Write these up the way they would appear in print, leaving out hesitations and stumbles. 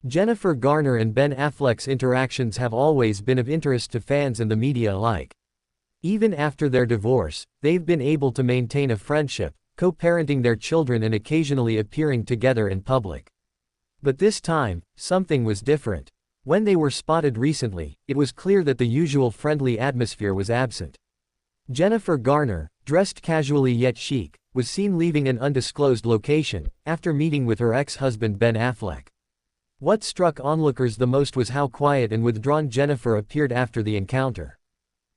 Jennifer Garner and Ben Affleck's interactions have always been of interest to fans and the media alike. Even after their divorce, they've been able to maintain a friendship, co-parenting their children and occasionally appearing together in public. But this time, something was different. When they were spotted recently, it was clear that the usual friendly atmosphere was absent. Jennifer Garner, dressed casually yet chic, was seen leaving an undisclosed location, after meeting with her ex-husband Ben Affleck. What struck onlookers the most was how quiet and withdrawn Jennifer appeared after the encounter.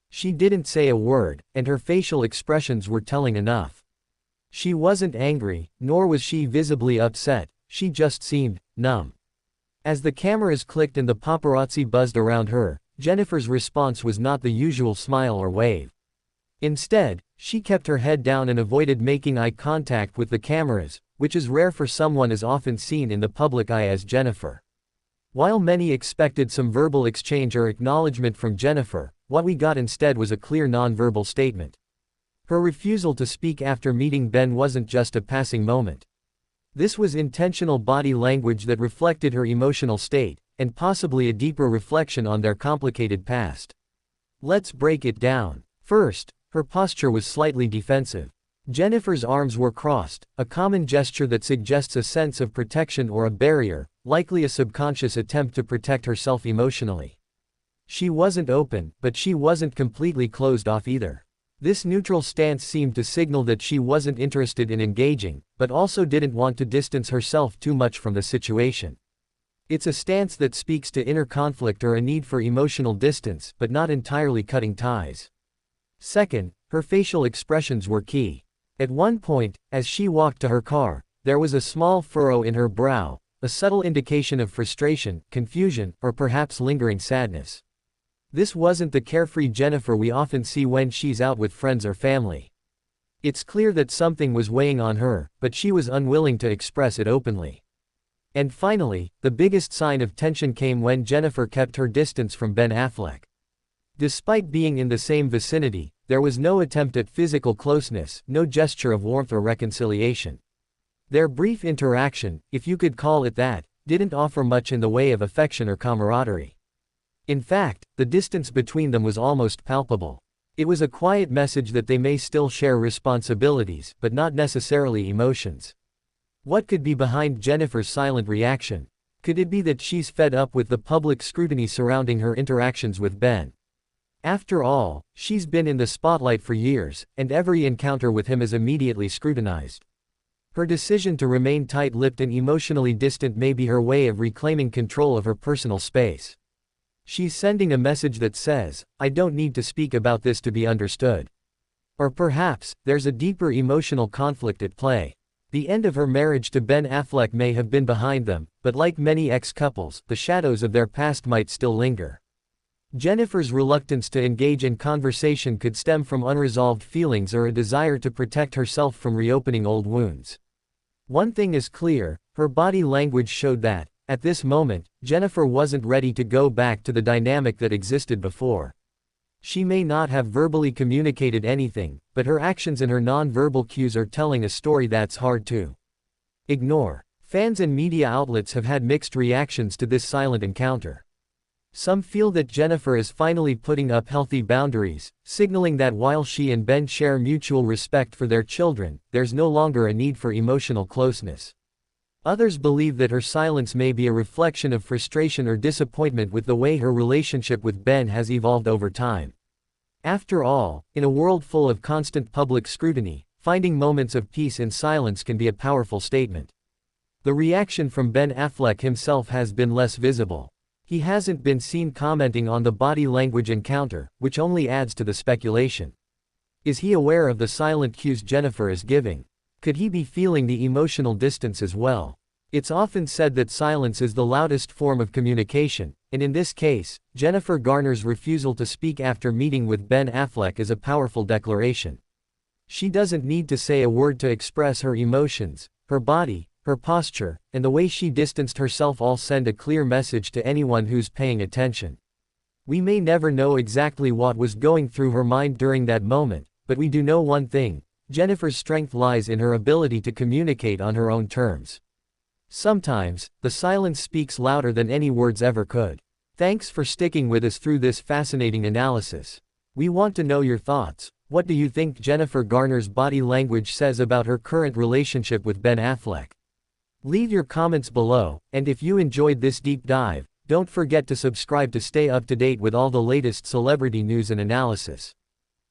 She didn't say a word, and her facial expressions were telling enough. She wasn't angry, nor was she visibly upset, she just seemed numb. As the cameras clicked and the paparazzi buzzed around her, Jennifer's response was not the usual smile or wave. Instead, she kept her head down and avoided making eye contact with the cameras, which is rare for someone as often seen in the public eye as Jennifer. While many expected some verbal exchange or acknowledgement from Jennifer, what we got instead was a clear non-verbal statement. Her refusal to speak after meeting Ben wasn't just a passing moment. This was intentional body language that reflected her emotional state, and possibly a deeper reflection on their complicated past. Let's break it down. First, her posture was slightly defensive. Jennifer's arms were crossed, a common gesture that suggests a sense of protection or a barrier, likely a subconscious attempt to protect herself emotionally. She wasn't open, but she wasn't completely closed off either. This neutral stance seemed to signal that she wasn't interested in engaging, but also didn't want to distance herself too much from the situation. It's a stance that speaks to inner conflict or a need for emotional distance, but not entirely cutting ties. Second, her facial expressions were key. At one point, as she walked to her car, there was a small furrow in her brow, a subtle indication of frustration, confusion, or perhaps lingering sadness. This wasn't the carefree Jennifer we often see when she's out with friends or family. It's clear that something was weighing on her, but she was unwilling to express it openly. And finally, the biggest sign of tension came when Jennifer kept her distance from Ben Affleck. Despite being in the same vicinity, there was no attempt at physical closeness, no gesture of warmth or reconciliation. Their brief interaction, if you could call it that, didn't offer much in the way of affection or camaraderie. In fact, the distance between them was almost palpable. It was a quiet message that they may still share responsibilities, but not necessarily emotions. What could be behind Jennifer's silent reaction? Could it be that she's fed up with the public scrutiny surrounding her interactions with Ben? After all, she's been in the spotlight for years, and every encounter with him is immediately scrutinized. Her decision to remain tight-lipped and emotionally distant may be her way of reclaiming control of her personal space. She's sending a message that says, I don't need to speak about this to be understood. Or perhaps, there's a deeper emotional conflict at play. The end of her marriage to Ben Affleck may have been behind them, but like many ex-couples, the shadows of their past might still linger. Jennifer's reluctance to engage in conversation could stem from unresolved feelings or a desire to protect herself from reopening old wounds. One thing is clear, her body language showed that, at this moment, Jennifer wasn't ready to go back to the dynamic that existed before. She may not have verbally communicated anything, but her actions and her non-verbal cues are telling a story that's hard to ignore. Fans and media outlets have had mixed reactions to this silent encounter. Some feel that Jennifer is finally putting up healthy boundaries, signaling that while she and Ben share mutual respect for their children, there's no longer a need for emotional closeness. Others believe that her silence may be a reflection of frustration or disappointment with the way her relationship with Ben has evolved over time. After all, in a world full of constant public scrutiny, finding moments of peace in silence can be a powerful statement. The reaction from Ben Affleck himself has been less visible. He hasn't been seen commenting on the body language encounter, which only adds to the speculation. Is he aware of the silent cues Jennifer is giving? Could he be feeling the emotional distance as well? It's often said that silence is the loudest form of communication, and in this case, Jennifer Garner's refusal to speak after meeting with Ben Affleck is a powerful declaration. She doesn't need to say a word to express her emotions. Her body, her posture, and the way she distanced herself all send a clear message to anyone who's paying attention. We may never know exactly what was going through her mind during that moment, but we do know one thing: Jennifer's strength lies in her ability to communicate on her own terms. Sometimes, the silence speaks louder than any words ever could. Thanks for sticking with us through this fascinating analysis. We want to know your thoughts. What do you think Jennifer Garner's body language says about her current relationship with Ben Affleck? Leave your comments below, and if you enjoyed this deep dive, don't forget to subscribe to stay up to date with all the latest celebrity news and analysis.